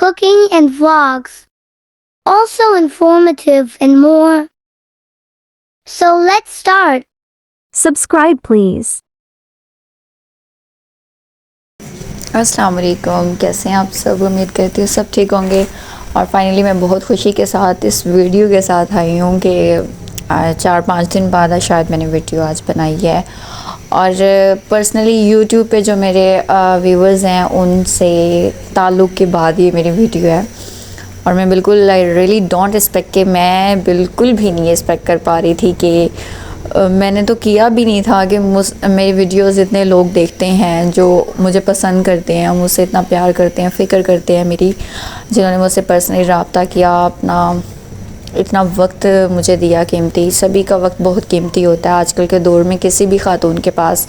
cooking and vlogs, also informative and more. So let's start. Subscribe please. अस्सलाम वालेकुम, कैसे हैं आप सब। उम्मीद करती हूँ सब ठीक होंगे। और फाइनली मैं बहुत खुशी के साथ इस वीडियो के साथ आई हूँ कि 4-5 दिन बाद शायद मैंने वीडियो आज बनाई है। और पर्सनली यूट्यूब पे जो मेरे व्यूवर्स हैं उनसे ताल्लुक़ के बाद ये मेरी वीडियो है। और मैं बिल्कुल आई रियली डोंट एक्सपेक्ट कि मैं बिल्कुल भी नहीं एक्सपेक्ट कर पा रही थी कि मैंने तो किया भी नहीं था कि मेरी वीडियोस इतने लोग देखते हैं, जो मुझे पसंद करते हैं, मुझसे इतना प्यार करते हैं, फ़िक्र करते हैं मेरी, जिन्होंने मुझसे पर्सनली रब्ता किया, अपना इतना वक्त मुझे दिया कीमती। सभी का वक्त बहुत कीमती होता है आजकल के दौर में। किसी भी खातून के पास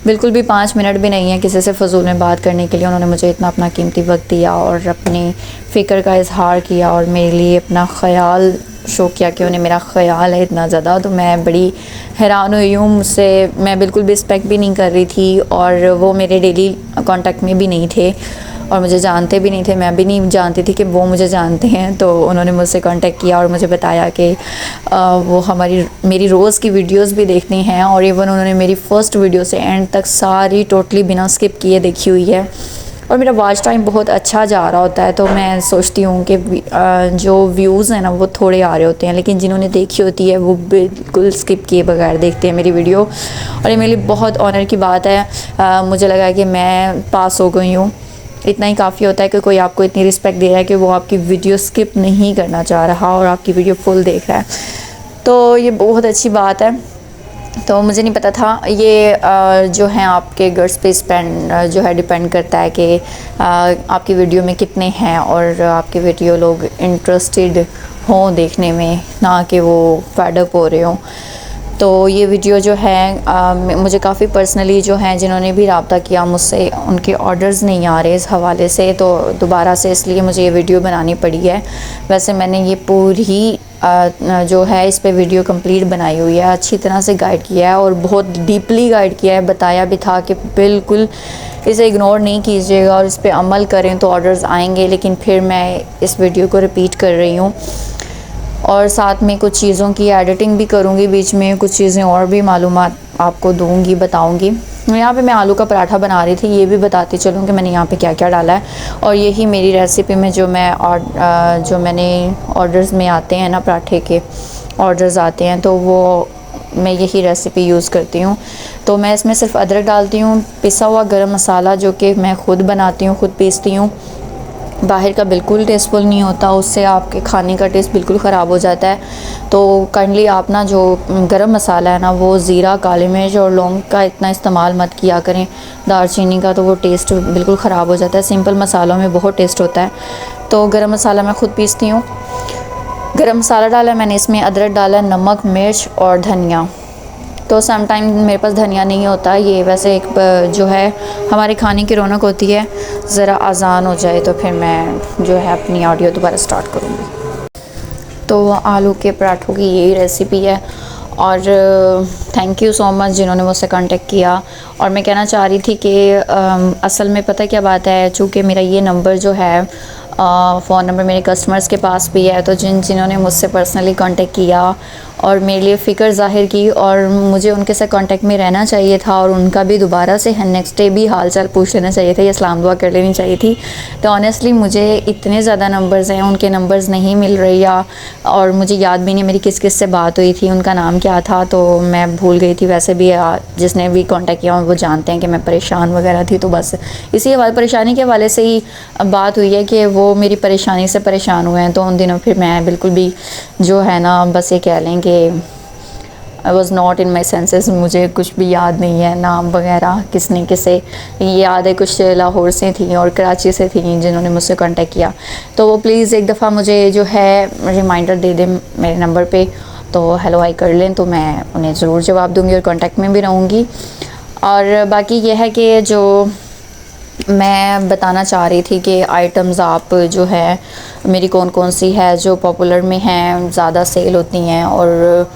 बिल्कुल भी 5 मिनट भी नहीं है किसी से फ़जूल में बात करने के लिए। उन्होंने मुझे इतना अपना कीमती वक्त दिया और अपनी फ़िक्र का इजहार किया और मेरे लिए अपना ख़याल शो किया कि उन्हें मेरा ख़याल है इतना ज़्यादा। तो मैं बड़ी हैरान हुई हूँ। मुझसे मैं बिल्कुल भी एक्सपेक्ट भी नहीं कर रही थी और वो मेरे डेली कांटेक्ट में भी नहीं थे और मुझे जानते भी नहीं थे। मैं भी नहीं जानती थी कि वो मुझे जानते हैं। तो उन्होंने मुझसे कांटेक्ट किया और मुझे बताया कि वो मेरी रोज़ की वीडियोस भी देखती हैं और इवन उन्होंने मेरी फ़र्स्ट वीडियो से एंड तक सारी टोटली बिना स्किप किए देखी हुई है। और मेरा वॉच टाइम बहुत अच्छा जा रहा होता है। तो मैं सोचती हूँ कि जो व्यूज़ हैं ना वो थोड़े आ रहे होते हैं, लेकिन जिन्होंने देखी होती है वो बिल्कुल स्किप किए बगैर देखते हैं मेरी वीडियो। और ये मेरे लिए बहुत ऑनर की बात है। मुझे लगा कि मैं पास हो गई हूँ। इतना ही काफ़ी होता है कि कोई आपको इतनी रिस्पेक्ट दे रहा है कि वो आपकी वीडियो स्किप नहीं करना चाह रहा और आपकी वीडियो फुल देख रहा है। तो ये बहुत अच्छी बात है। तो मुझे नहीं पता था ये जो है आपके गर्ल्स पे स्पेंड जो है डिपेंड करता है कि आपकी वीडियो में कितने हैं और आपकी वीडियो लोग इंटरेस्टेड हों देखने में, ना कि वो फेड अप हो रहे हों। तो ये वीडियो जो है मुझे काफ़ी पर्सनली जो हैं जिन्होंने भी रब्ता किया मुझसे, उनके ऑर्डर्स नहीं आ रहे इस हवाले से, तो दोबारा से इसलिए मुझे ये वीडियो बनानी पड़ी है। वैसे मैंने ये पूरी जो है इस पे वीडियो कंप्लीट बनाई हुई है, अच्छी तरह से गाइड किया है और बहुत डीपली गाइड किया है। बताया भी था कि बिल्कुल इसे इग्नोर नहीं कीजिएगा और इस पे अमल करें तो ऑर्डर्स आएंगे। लेकिन फिर मैं इस वीडियो को रिपीट कर रही हूँ और साथ में कुछ चीज़ों की एडिटिंग भी करूँगी, बीच में कुछ चीज़ें और भी मालूमात आपको दूँगी, बताऊँगी। यहाँ पे मैं आलू का पराठा बना रही थी, ये भी बताती चलूँ कि मैंने यहाँ पे क्या क्या डाला है। और यही मेरी रेसिपी में जो मैंने ऑर्डर्स में आते हैं ना, पराठे के ऑर्डर्स आते हैं, तो वो मैं यही रेसिपी यूज़ करती हूँ। तो मैं इसमें सिर्फ अदरक डालती हूँ, पिसा हुआ गरम मसाला जो कि मैं ख़ुद बनाती हूँ, ख़ुद पीसती हूँ। बाहर का बिल्कुल टेस्टफुल नहीं होता, उससे आपके खाने का टेस्ट बिल्कुल ख़राब हो जाता है। तो काइंडली आप ना जो गरम मसाला है ना वो ज़ीरा, काली मिर्च और लौंग का इतना इस्तेमाल मत किया करें, दालचीनी का, तो वो टेस्ट बिल्कुल ख़राब हो जाता है। सिंपल मसालों में बहुत टेस्ट होता है। तो गरम मसाला मैं ख़ुद पीसती हूँ। गरम मसाला डाला मैंने, इसमें अदरक डाला, नमक, मिर्च और धनिया। तो सम टाइम मेरे पास धनिया नहीं होता। ये वैसे एक जो है हमारे खाने की रौनक होती है। ज़रा आज़ान हो जाए तो फिर मैं जो है अपनी ऑडियो दोबारा स्टार्ट करूँगी। तो आलू के पराठों की यही रेसिपी है। और थैंक यू सो मच जिन्होंने मुझसे कांटेक्ट किया। और मैं कहना चाह रही थी कि असल में पता क्या बात है, चूँकि मेरा ये नंबर जो है फ़ोन नंबर मेरे कस्टमर्स के पास भी है, तो जिन्होंने मुझसे पर्सनली कांटेक्ट किया और मेरे लिए फ़िक्र ज़ाहिर की और मुझे उनके साथ कांटेक्ट में रहना चाहिए था और उनका भी दोबारा से नेक्स्ट डे भी हाल चाल पूछ लेना चाहिए था या सलाम दुआ कर लेनी चाहिए थी। तो ऑनेस्टली मुझे इतने ज़्यादा नंबर्स हैं, उनके नंबर्स नहीं मिल रही या और मुझे याद भी नहीं मेरी किस किस से बात हुई थी, उनका नाम क्या था, तो मैं भूल गई थी। वैसे भी जिसने भी कांटेक्ट किया वो जानते हैं कि मैं परेशान वगैरह थी, तो बस इसी परेशानी के हवाले से ही बात हुई है कि वो मेरी परेशानी से परेशान हुए हैं। तो उन दिनों फिर मैं बिल्कुल भी जो है ना, बस ये कह लें कि I was not in my senses. मुझे कुछ भी याद नहीं है, नाम वगैरह किसने किसे याद है। कुछ लाहौर से थी और कराची से थी जिन्होंने मुझसे कांटेक्ट किया। तो वो प्लीज़ एक दफ़ा मुझे जो है रिमाइंडर दे दें मेरे नंबर पे, तो हेलो हाई कर लें, तो मैं उन्हें ज़रूर जवाब दूँगी और कांटेक्ट में भी रहूँगी। और बाकी ये है कि जो मैं बताना चाह रही थी कि आइटम्स आप जो है मेरी कौन कौन सी है जो पॉपुलर में हैं, ज़्यादा सेल होती हैं। और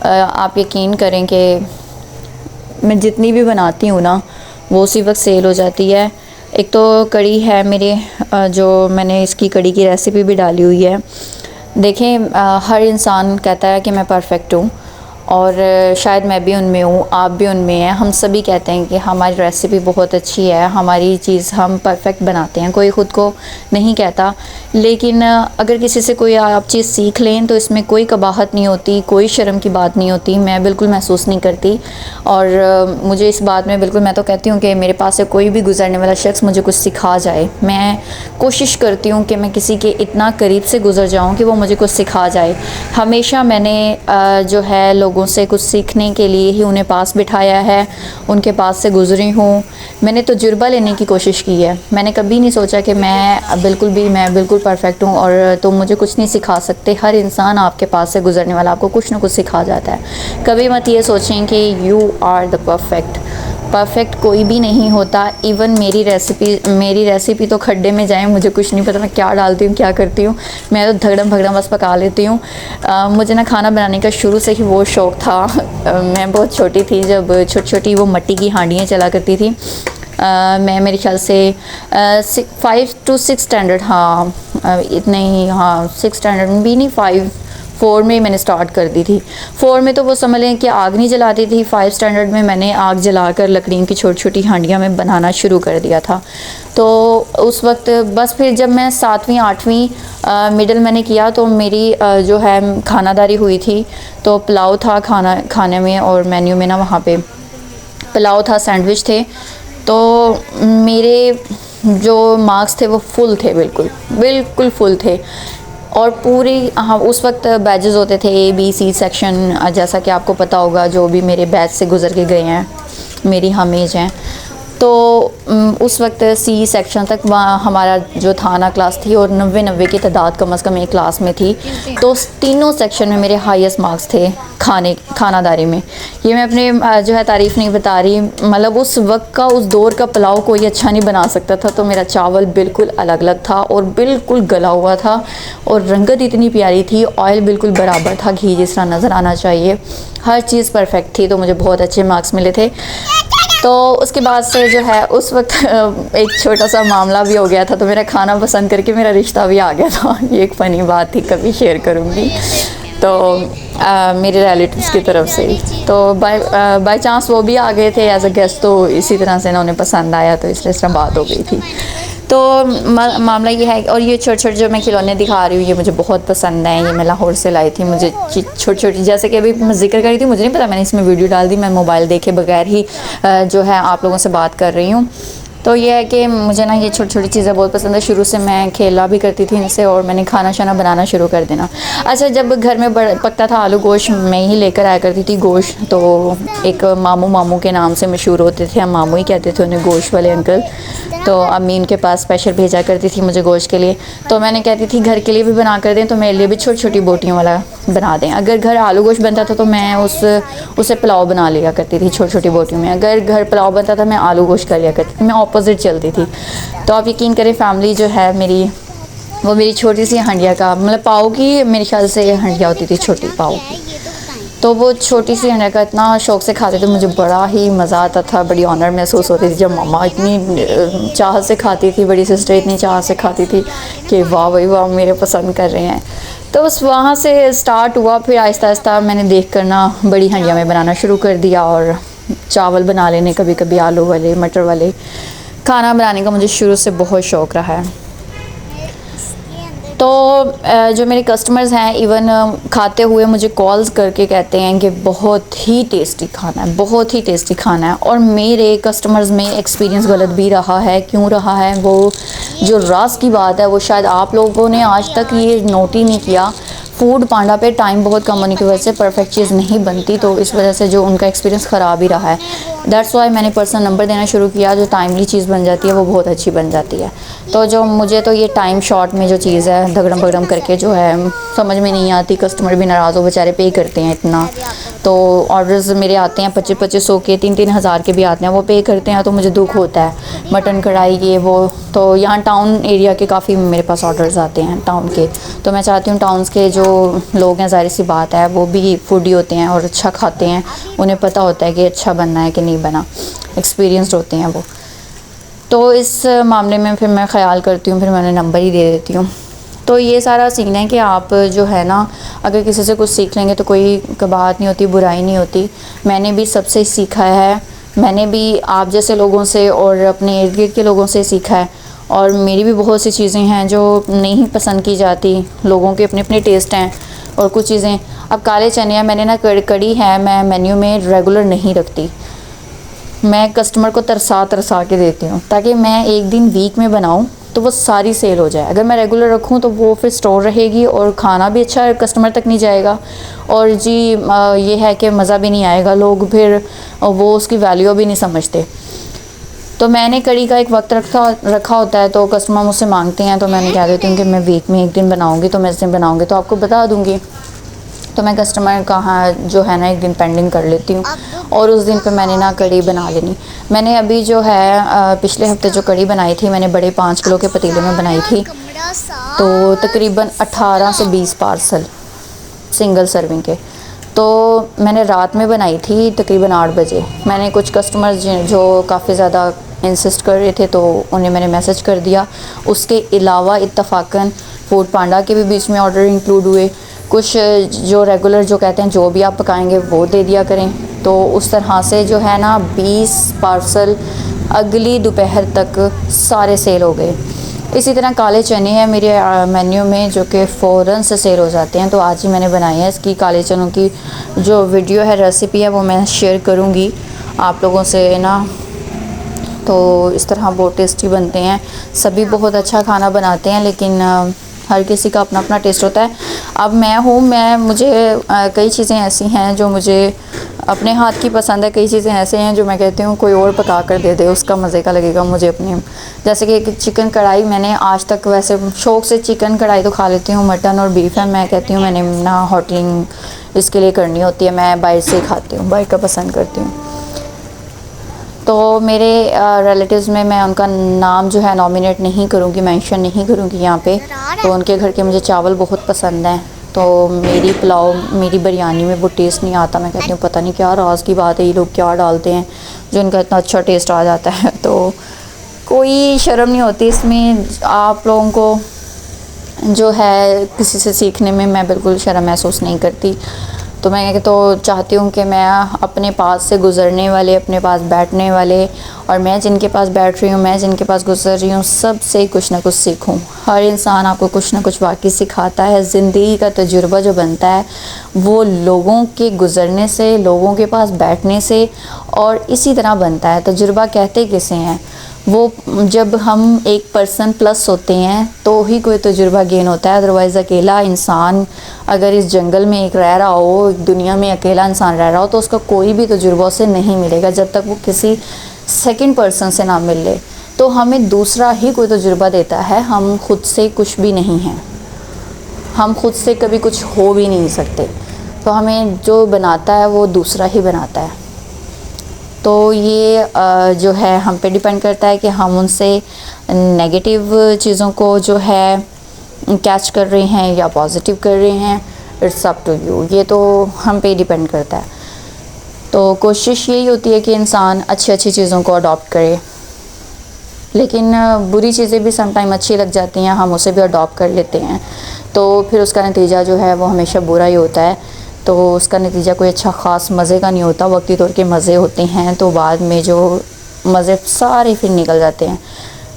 आप यकीन करें कि मैं जितनी भी बनाती हूँ ना वो उसी वक्त सेल हो जाती है। एक तो कड़ी है मेरे जो मैंने इसकी कड़ी की रेसिपी भी डाली हुई है। देखें हर इंसान कहता है कि मैं परफेक्ट हूँ और शायद मैं भी उनमें हूँ, आप भी उनमें हैं। हम सभी कहते हैं कि हमारी रेसिपी बहुत अच्छी है, हमारी चीज़ हम परफेक्ट बनाते हैं, कोई ख़ुद को नहीं कहता। लेकिन अगर किसी से कोई आप चीज़ सीख लें तो इसमें कोई कबाहत नहीं होती, कोई शर्म की बात नहीं होती। मैं बिल्कुल महसूस नहीं करती और मुझे इस बात में बिल्कुल, मैं तो कहती हूँ कि मेरे पास से कोई भी गुज़रने वाला शख्स मुझे कुछ सिखा जाए। मैं कोशिश करती हूँ कि मैं किसी के इतना करीब से गुज़र जाऊँ कि वो मुझे कुछ सिखा जाए। हमेशा मैंने जो है लोगों से कुछ सीखने के लिए ही उन्हें पास बिठाया है, उनके पास से गुज़री हूँ। मैंने तजुर्बा लेने की कोशिश की है। मैंने कभी नहीं सोचा कि मैं बिल्कुल परफेक्ट हूँ और तुम मुझे कुछ नहीं सिखा सकते। हर इंसान आपके पास से गुज़रने वाला आपको कुछ ना कुछ सिखा जाता है। कभी मत ये सोचें कि यू आर द परफेक्ट कोई भी नहीं होता। इवन मेरी रेसिपी तो खड्डे में जाए, मुझे कुछ नहीं पता मैं क्या डालती हूँ क्या करती हूँ। मैं तो धगड़म भगड़म बस पका लेती हूँ। मुझे ना खाना बनाने का शुरू से ही वो शौक़ था। मैं बहुत छोटी थी जब छोटी वो मट्टी की हांडियाँ चला करती थी। मैं मेरे ख्याल से 5 to 6 स्टैंडर्ड, हाँ इतने ही, हाँ 6 स्टैंडर्ड में भी नहीं, 4 में मैंने स्टार्ट कर दी थी। 4 में तो वो समझ लें कि आग नहीं जलाती थी। 5 स्टैंडर्ड में मैंने आग जलाकर लकड़ियों की छोटी छोटी हांडियाँ में बनाना शुरू कर दिया था। तो उस वक्त बस फिर जब मैं 7वीं 8वीं मिडिल मैंने किया तो मेरी जो है खानादारी हुई थी। तो पुलाव था खाने में और मेन्यू में ना वहाँ पे पुलाव था, सैंडविच थे। तो मेरे जो मार्क्स थे वो फुल थे, बिल्कुल फुल थे। और पूरी, हाँ उस वक्त बैचेस होते थे ABC सेक्शन, जैसा कि आपको पता होगा जो भी मेरे बैच से गुज़र के गए हैं, मेरी हम एज हैं। तो उस वक्त C सेक्शन तक वहाँ हमारा जो था ना क्लास थी और 90 की तादाद कम से कम एक क्लास में थी। तो तीनों सेक्शन में मेरे हाईएस्ट मार्क्स थे खानादारी में। ये मैं अपने जो है तारीफ़ नहीं बता रही, मतलब उस वक्त का, उस दौर का पुलाव कोई अच्छा नहीं बना सकता था। तो मेरा चावल बिल्कुल अलग था और बिल्कुल गला हुआ था और रंगत इतनी प्यारी थी, ऑयल बिल्कुल बराबर था, घी जिस तरह नज़र आना चाहिए, हर चीज़ परफेक्ट थी। तो मुझे बहुत अच्छे मार्क्स मिले थे। तो उसके बाद से जो है उस वक्त एक छोटा सा मामला भी हो गया था। तो मेरा खाना पसंद करके मेरा रिश्ता भी आ गया था। ये एक फ़नी बात थी, कभी शेयर करूँगी। तो मेरे रिलेटिव्स की तरफ से, तो बाय चांस वो भी आ गए थे एज अ गेस्ट। तो इसी तरह से ना उन्हें पसंद आया, तो इसलिए इस तरह बात हो गई थी। तो मामला ये है। और ये छोटे जो मैं खिलौने दिखा रही हूँ ये मुझे बहुत पसंद है। ये मैं लाहौर से लाई थी। मुझे छोटी जैसे कि अभी मैं जिक्र कर रही थी, मुझे नहीं पता मैंने इसमें वीडियो डाल दी, मैं मोबाइल देखे बगैर ही जो है आप लोगों से बात कर रही हूँ। तो ये है कि मुझे ना ये छोटी चीज़ें बहुत पसंद है। शुरू से मैं खेला भी करती थी इनसे और मैंने खाना शाना बनाना शुरू कर देना। अच्छा, जब घर में पकता था आलू गोश्त, मैं ही लेकर आया करती थी गोश्त। तो एक मामू के नाम से मशहूर होते थे, हम मामू ही कहते थे उन्हें, गोश्त वाले अंकल। तो अम्मी उनके पास स्पेशल भेजा करती थी मुझे गोश्त के लिए। तो मैंने कहती थी घर के लिए भी बना कर दें, तो मेरे लिए भी छोटी बोटियों वाला बना दें। अगर घर आलू गोश्त बनता था तो मैं उसे पुलाव बना लिया करती थी छोटी बोटियों में। अगर घर पुलाव बनता था मैं आलू गोश्त कर लिया करती थी, मैं ऑपोजिट चलती थी। तो आप यकीन करें फैमिली जो है मेरी, वो मेरी छोटी सी हंडिया का, मतलब पाव की मेरे ख्याल से हंडिया होती थी, छोटी पाव की। तो वो छोटी सी हंडिया का इतना शौक़ से खाते थे, मुझे बड़ा ही मज़ा आता था, बड़ी ऑनर महसूस होती थी जब मम्मा इतनी चाह से खाती थी, बड़ी सिस्टर इतनी चाह से खाती थी कि वाह भाई वाह मेरे पसंद कर रहे हैं। तो बस वहाँ से स्टार्ट हुआ। फिर आहिस्ता आहिस्ता मैंने देख कर ना बड़ी हंडिया में बनाना शुरू कर दिया और चावल बना लेने, कभी कभी आलू वाले, मटर वाले। खाना बनाने का मुझे शुरू से बहुत शौक़ रहा है। तो जो मेरे कस्टमर्स हैं इवन खाते हुए मुझे कॉल्स करके कहते हैं कि बहुत ही टेस्टी खाना है, बहुत ही टेस्टी खाना है। और मेरे कस्टमर्स में एक्सपीरियंस गलत भी रहा है। क्यों रहा है, वो जो राज की बात है वो शायद आप लोगों ने आज तक ये नोट ही नहीं किया। फूड पांडा पे टाइम बहुत कम होने की वजह से परफेक्ट चीज़ नहीं बनती, तो इस वजह से जो उनका एक्सपीरियंस ख़राब ही रहा है। दैट्स वाई मैंने पर्सनल नंबर देना शुरू किया। जो टाइमली चीज़ बन जाती है वो बहुत अच्छी बन जाती है। तो जो मुझे तो ये टाइम शॉर्ट में जो चीज़ है धगड़म भगड़म करके जो है समझ में नहीं आती, कस्टमर भी नाराज़ हो, बेचारे पे करते हैं इतना। तो ऑर्डर्स मेरे आते हैं 2500 के, 3 हज़ार के भी आते हैं, वो पे करते हैं तो मुझे दुख होता है। मटन कढ़ाई ये वो, तो यहाँ टाउन एरिया के काफ़ी मेरे पास ऑर्डर्स आते हैं टाउन के। तो मैं चाहती हूँ टाउन्स के जो लोग हैं, ज़ाहिर सी बात है वो भी फूडी होते हैं और अच्छा खाते हैं, उन्हें पता होता है कि अच्छा बनना है कि नहीं बना, एक्सपीरियंस्ड होते हैं वो। तो इस मामले में फिर मैं ख़्याल करती हूँ, फिर मैं उन्हें नंबर ही दे देती हूँ। तो ये सारा सीन है कि आप जो है ना, अगर किसी से कुछ सीख लेंगे तो कोई बात नहीं होती, बुराई नहीं होती। मैंने भी सबसे सीखा है, मैंने भी आप जैसे लोगों से और अपने इर्द गिर्द के लोगों से सीखा है। और मेरी भी बहुत सी चीज़ें हैं जो नहीं पसंद की जाती, लोगों के अपने अपने टेस्ट हैं। और कुछ चीज़ें, अब काले चने मैंने ना कड़ी है मैं मेन्यू में रेगुलर नहीं रखती, मैं कस्टमर को तरसा तरसा के देती हूँ ताकि मैं एक दिन वीक में बनाऊँ तो वो सारी सेल हो जाए। अगर मैं रेगुलर रखूँ तो वो फिर स्टोर रहेगी और खाना भी अच्छा कस्टमर तक नहीं जाएगा, और जी ये है कि मज़ा भी नहीं आएगा, लोग फिर वो उसकी वैल्यू भी नहीं समझते। तो मैंने कड़ी का एक वक्त रखा होता है, तो कस्टमर मुझसे मांगते हैं तो मैंने कह देती हूँ कि मैं वीक में एक दिन बनाऊँगी, तो मैं इस दिन बनाऊँगी तो आपको बता दूँगी। तो मैं कस्टमर का हाँ जो है ना एक दिन पेंडिंग कर लेती हूँ, और उस दिन पे मैंने ना कड़ी बना लेनी। मैंने अभी जो है पिछले हफ्ते जो कड़ी बनाई थी, मैंने बड़े 5 किलो के पतीले में बनाई थी, तो तकरीबन 18 से 20 पार्सल सिंगल सर्विंग के। तो मैंने रात में बनाई थी तकरीबन 8 बजे। मैंने कुछ कस्टमर्स जो काफ़ी ज़्यादा इंसिस्ट कर रहे थे तो उन्हें मैंने मैसेज कर दिया। उसके अलावा इत्तफाकन फूड पांडा के भी बीच में ऑर्डर इंक्लूड हुए। कुछ जो रेगुलर जो कहते हैं जो भी आप पकाएंगे वो दे दिया करें। तो उस तरह से जो है ना 20 पार्सल अगली दोपहर तक सारे सेल हो गए। इसी तरह काले चने हैं मेरे मेन्यू में जो कि फ़ौरन से सेल हो जाते हैं। तो आज ही मैंने बनाई है इसकी काले चनों की जो वीडियो है, रेसिपी है, वो मैं शेयर करूँगी आप लोगों से ना। तो इस तरह बहुत टेस्टी बनते हैं। सभी बहुत अच्छा खाना बनाते हैं, लेकिन हर किसी का अपना अपना टेस्ट होता है। अब मुझे कई चीज़ें ऐसी हैं जो मुझे अपने हाथ की पसंद है, कई चीज़ें ऐसे हैं जो मैं कहती हूँ कोई और पका कर दे दे, उसका मज़े का लगेगा मुझे अपने। जैसे कि चिकन कढ़ाई, मैंने आज तक वैसे शौक़ से चिकन कढ़ाई तो खा लेती हूँ, मटन और बीफ है मैं कहती हूँ मैंने ना होटलिंग इसके लिए करनी होती है, मैं बाहर से खाती हूँ, बाहर का पसंद करती हूँ। तो मेरे रिलेटिव्स में मैं उनका नाम जो है नॉमिनेट नहीं करूँगी, मेंशन नहीं करूँगी यहाँ पे। तो उनके घर के मुझे चावल बहुत पसंद हैं, तो मेरी पुलाव मेरी बिरयानी में वो टेस्ट नहीं आता। मैं कहती हूँ पता नहीं क्या राज की बात है, ये लोग क्या डालते हैं जो इनका इतना अच्छा टेस्ट आ जाता है। तो कोई शर्म नहीं होती इसमें, आप लोगों को जो है किसी से सीखने में मैं बिल्कुल शर्म महसूस नहीं करती। तो मैं तो चाहती हूँ कि मैं अपने पास से गुज़रने वाले, अपने पास बैठने वाले, और मैं जिनके पास बैठ रही हूँ, मैं जिनके पास गुज़र रही हूँ, सब से कुछ ना कुछ सीखूँ। हर इंसान आपको कुछ ना कुछ वाकई सिखाता है। ज़िंदगी का तजुर्बा जो बनता है वो लोगों के गुज़रने से, लोगों के पास बैठने से और इसी तरह बनता है। तजुर्बा कहते किसे हैं, वो जब हम एक पर्सन प्लस होते हैं तो ही कोई तजुर्बा गेन होता है। अदरवाइज़ अकेला इंसान अगर इस जंगल में एक रह रहा हो, दुनिया में अकेला इंसान रह रहा हो, तो उसका कोई भी तजुर्बा उसे नहीं मिलेगा जब तक वो किसी सेकंड पर्सन से ना मिल ले। तो हमें दूसरा ही कोई तजुर्बा देता है, हम खुद से कुछ भी नहीं हैं, हम खुद से कभी कुछ हो भी नहीं सकते। तो हमें जो बनाता है वो दूसरा ही बनाता है। तो ये जो है हम पे डिपेंड करता है कि हम उनसे नेगेटिव चीज़ों को जो है कैच कर रहे हैं या पॉजिटिव कर रहे हैं। इट्स अप टू यू, ये तो हम पे डिपेंड करता है। तो कोशिश यही होती है कि इंसान अच्छी अच्छी चीज़ों को अडॉप्ट करे, लेकिन बुरी चीज़ें भी समटाइम अच्छी लग जाती हैं, हम उसे भी अडॉप्ट कर लेते हैं। तो फिर उसका नतीजा जो है वो हमेशा बुरा ही होता है। तो उसका नतीजा कोई अच्छा ख़ास मज़े का नहीं होता। वक्ती तौर के मज़े होते हैं, तो बाद में जो मज़े सारे फिर निकल जाते हैं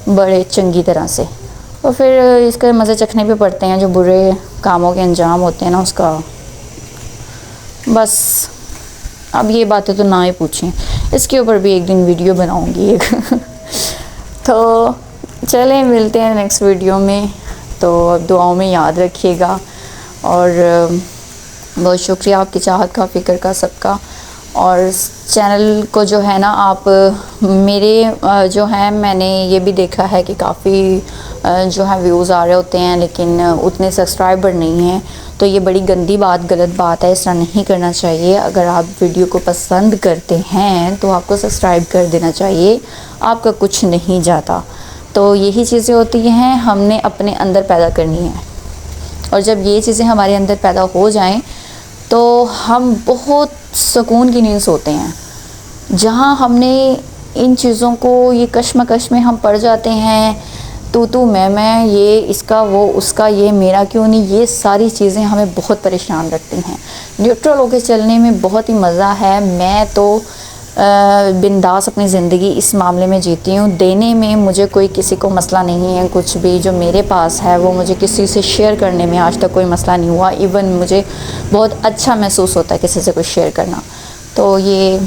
बड़े चंगी तरह से। और फिर इसके मज़े चखने पे पड़ते हैं जो बुरे कामों के अंजाम होते हैं ना उसका। बस अब ये बातें तो ना ही पूछें, इसके ऊपर भी एक दिन वीडियो बनाऊंगी एक। तो चलें मिलते हैं नेक्स्ट वीडियो में। तो दुआओं में याद रखिएगा, और बहुत शुक्रिया आपकी चाहत का, फ़िक्र का, सबका। और चैनल को जो है ना आप मेरे जो है मैंने ये भी देखा है कि काफ़ी जो है व्यूज़ आ रहे होते हैं, लेकिन उतने सब्सक्राइबर नहीं हैं। तो ये बड़ी गंदी बात, गलत बात है, इस तरह नहीं करना चाहिए। अगर आप वीडियो को पसंद करते हैं तो आपको सब्सक्राइब कर देना चाहिए, आपका कुछ नहीं जाता। तो यही चीज़ें होती हैं हमने अपने अंदर पैदा करनी है, और जब ये चीज़ें हमारे अंदर पैदा हो जाएं तो हम बहुत सुकून की नींद सोते हैं। जहाँ हमने इन चीज़ों को, ये कश्मकश में हम पड़ जाते हैं, तू मैं, ये इसका वो उसका, ये मेरा क्यों नहीं, ये सारी चीज़ें हमें बहुत परेशान रखती हैं। न्यूट्रल होकर चलने में बहुत ही मज़ा है। मैं तो बिंदास अपनी ज़िंदगी इस मामले में जीती हूँ। देने में मुझे कोई किसी को मसला नहीं है, कुछ भी जो मेरे पास है वो मुझे किसी से शेयर करने में आज तक कोई मसला नहीं हुआ। इवन मुझे बहुत अच्छा महसूस होता है किसी से कुछ शेयर करना। तो ये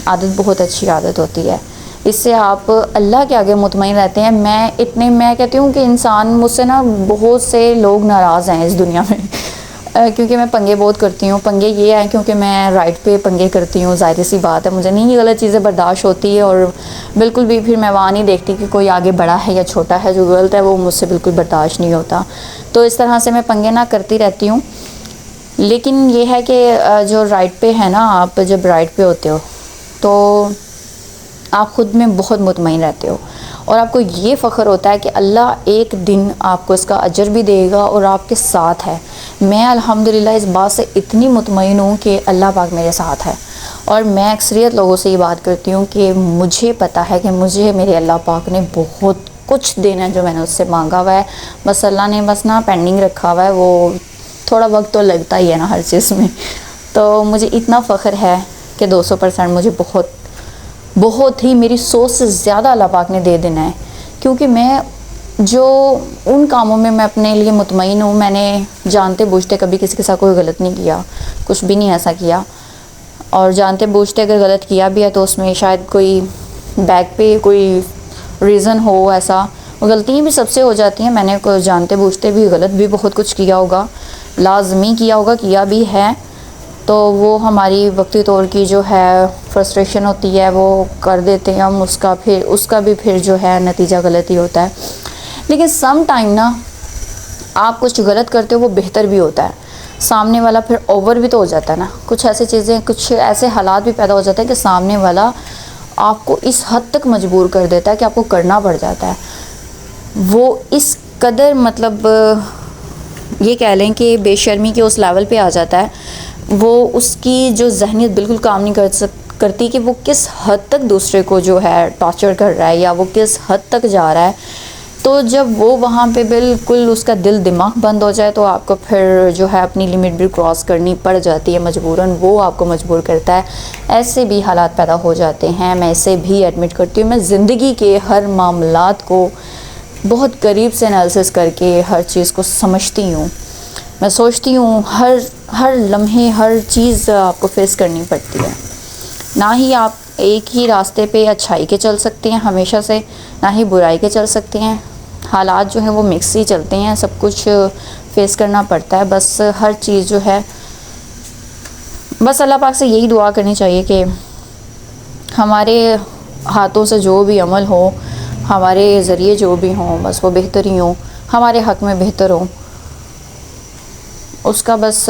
आदत बहुत अच्छी आदत होती है, इससे आप अल्लाह के आगे मुतमईन रहते हैं। मैं कहती हूँ कि इंसान मुझसे ना, बहुत से लोग नाराज़ हैं इस दुनिया में क्योंकि मैं पंगे बहुत करती हूँ। पंगे ये हैं क्योंकि मैं राइट पे पंगे करती हूँ, ज़ाहिर सी बात है, मुझे नहीं ये गलत चीज़ें बर्दाश्त होती है। और बिल्कुल भी फिर मैं वहाँ नहीं देखती कि कोई आगे बड़ा है या छोटा है, जो गलत है वो मुझसे बिल्कुल बर्दाश्त नहीं होता। तो इस तरह से मैं पंगे ना करती रहती हूँ। लेकिन ये है कि जो राइट पे है ना, आप जब राइट पे होते हो तो आप ख़ुद में बहुत मुतमईन रहते हो और आपको ये फ़ख्र होता है कि अल्लाह एक दिन आपको इसका अजर भी देगा और आपके साथ है। मैं अल्हम्दुलिल्लाह इस बात से इतनी मुतमईन हूँ कि अल्लाह पाक मेरे साथ है। और मैं अक्सरियत लोगों से ये बात करती हूँ कि मुझे पता है कि मुझे मेरे अल्लाह पाक ने बहुत कुछ देना है जो मैंने उससे मांगा हुआ है। बस अल्लाह ने बस ना पेंडिंग रखा हुआ है, वो थोड़ा वक्त तो लगता ही है ना हर चीज़ में। तो मुझे इतना फ़ख्र है कि 200% मुझे बहुत ही मेरी सोच से ज़्यादा अल्लाह पाक ने दे देना है। क्योंकि मैं जो उन कामों में मैं अपने लिए मुतमईन हूँ, मैंने जानते बूझते कभी किसी के साथ कोई गलत नहीं किया, कुछ भी नहीं ऐसा किया। और जानते बूझते अगर गलत किया भी है तो उसमें शायद कोई बैक पे कोई रीज़न हो ऐसा। गलतियाँ भी सबसे हो जाती हैं, मैंने जानते बूझते भी गलत भी बहुत कुछ किया होगा, लाजमी किया होगा, किया भी है। तो वो हमारी वक्ती तौर की जो है फ्रस्ट्रेशन होती है वो कर देते हैं हम, उसका भी फिर जो है नतीजा गलत ही होता है। लेकिन सम टाइम ना आप कुछ गलत करते हो वो बेहतर भी होता है, सामने वाला फिर ओवर भी तो हो जाता है ना। कुछ ऐसी चीज़ें, कुछ ऐसे हालात भी पैदा हो जाते हैं कि सामने वाला आपको इस हद तक मजबूर कर देता है कि आपको करना पड़ जाता है। वो इस कदर मतलब ये कह लें कि बेशर्मी के उस लेवल पे आ जाता है, वो उसकी जो ज़हनियत बिल्कुल काम नहीं करती कि वो किस हद तक दूसरे को जो है टॉर्चर कर रहा है या वो किस हद तक जा रहा है। तो जब वो वहाँ पे बिल्कुल उसका दिल दिमाग बंद हो जाए तो आपको फिर जो है अपनी लिमिट भी क्रॉस करनी पड़ जाती है मजबूरन, वो आपको मजबूर करता है। ऐसे भी हालात पैदा हो जाते हैं, मैं इसे भी एडमिट करती हूँ। मैं ज़िंदगी के हर मामलात को बहुत करीब से एनालिसिस करके हर चीज़ को समझती हूँ। मैं सोचती हूँ हर लम्हे हर चीज़ आपको फेस करनी पड़ती है। ना ही आप एक ही रास्ते पे अच्छाई के चल सकते हैं हमेशा से, ना ही बुराई के चल सकते हैं। हालात जो हैं वो मिक्स ही चलते हैं, सब कुछ फेस करना पड़ता है। बस हर चीज़ जो है, बस अल्लाह पाक से यही दुआ करनी चाहिए कि हमारे हाथों से जो भी अमल हो, हमारे ज़रिए जो भी हों, बस वो बेहतर ही हों, हमारे हक़ में बेहतर हो। उसका बस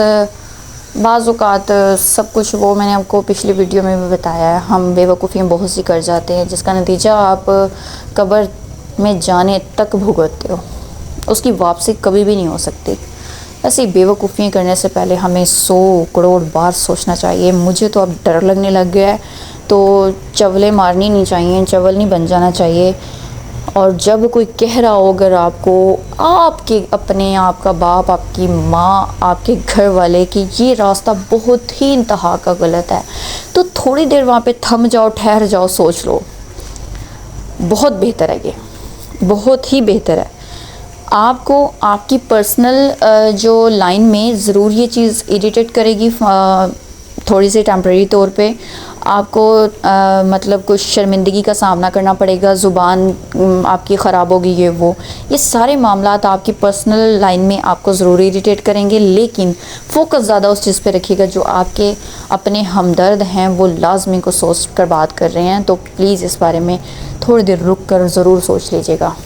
बाज़-औक़ात सब कुछ वो मैंने आपको पिछली वीडियो में भी बताया है, हम बेवकूफ़ियाँ बहुत सी कर जाते हैं जिसका नतीजा आप कब्र में जाने तक भुगतते हो, उसकी वापसी कभी भी नहीं हो सकती। ऐसी बेवकूफ़ियाँ करने से पहले हमें 100 करोड़ बार सोचना चाहिए। मुझे तो अब डर लगने लग गया है, तो चवलें मारनी नहीं चाहिए, चवल नहीं बन जाना चाहिए। और जब कोई कह रहा हो अगर आपको, आपके अपने आप का बाप, आपकी माँ, आपके घर वाले कि ये रास्ता बहुत ही इंतहा का गलत है, तो थोड़ी देर वहाँ पे थम जाओ, ठहर जाओ, सोच लो। बहुत बेहतर है, ये बहुत ही बेहतर है। आपको आपकी पर्सनल जो लाइन में ज़रूर ये चीज़ इरिटेट करेगी, थोड़ी सी टेम्परेरी तौर पे आपको मतलब कुछ शर्मिंदगी का सामना करना पड़ेगा, ज़ुबान आपकी ख़राब होगी, ये सारे मामलात आपकी पर्सनल लाइन में आपको ज़रूर इरिटेट करेंगे। लेकिन फ़ोकस ज़्यादा उस चीज़ पे रखिएगा जो आपके अपने हमदर्द हैं, वो लाजमी को सोच कर बात कर रहे हैं। तो प्लीज़ इस बारे में थोड़ी देर रुक कर ज़रूर सोच लीजिएगा।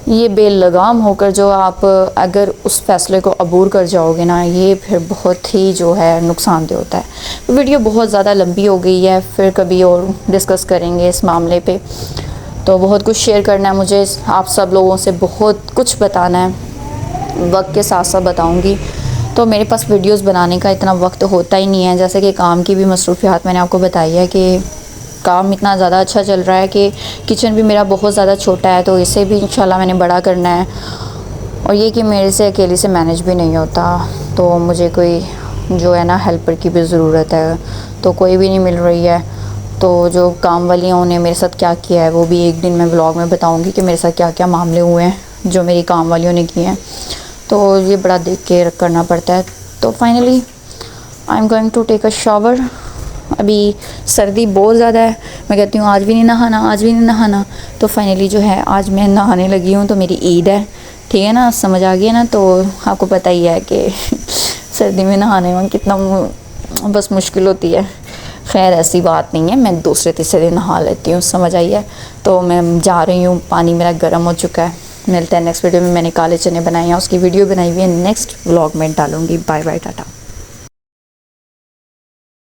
ये बेलगाम होकर जो आप अगर उस फ़ैसले को अबूर कर जाओगे ना, ये फिर बहुत ही जो है नुकसानदेह होता है। वीडियो बहुत ज़्यादा लंबी हो गई है, फिर कभी और डिस्कस करेंगे इस मामले पे। तो बहुत कुछ शेयर करना है मुझे, आप सब लोगों से बहुत कुछ बताना है, वक्त के साथ साथ बताऊँगी। तो मेरे पास वीडियोज़ बनाने का इतना वक्त होता ही नहीं है, जैसे कि काम की भी मसरूफियात मैंने आपको बताई है कि काम इतना ज़्यादा अच्छा चल रहा है कि किचन भी मेरा बहुत ज़्यादा छोटा है, तो इसे भी इंशाल्लाह मैंने बड़ा करना है। और ये कि मेरे से अकेले से मैनेज भी नहीं होता, तो मुझे कोई जो है ना हेल्पर की भी ज़रूरत है, तो कोई भी नहीं मिल रही है। तो जो काम वाली हैं उन्हें मेरे साथ क्या किया है वो भी एक दिन मैं व्लॉग में बताऊंगी कि मेरे साथ क्या क्या मामले हुए हैं जो मेरी काम वालियों ने किए हैं। तो ये बड़ा देख के करना पड़ता है। तो finally I am going to take a shower. अभी सर्दी बहुत ज़्यादा है, मैं कहती हूँ आज भी नहीं नहाना, आज भी नहीं नहाना। तो फाइनली जो है आज मैं नहाने लगी हूँ। तो मेरी ईद है, ठीक है ना, समझ आ गया ना। तो आपको पता ही है कि सर्दी में नहाने में कितना बस मुश्किल होती है। खैर ऐसी बात नहीं है, मैं दूसरे तीसरे दिन नहा लेती हूँ, समझ आई है। तो मैं जा रही हूँ, पानी मेरा गर्म हो चुका है। मिलते हैं नेक्स्ट वीडियो में। मैंने काले चने बनाए हैं, उसकी वीडियो बनाई हुई है, नेक्स्ट व्लॉग में डालूँगी। Bye bye, Tata.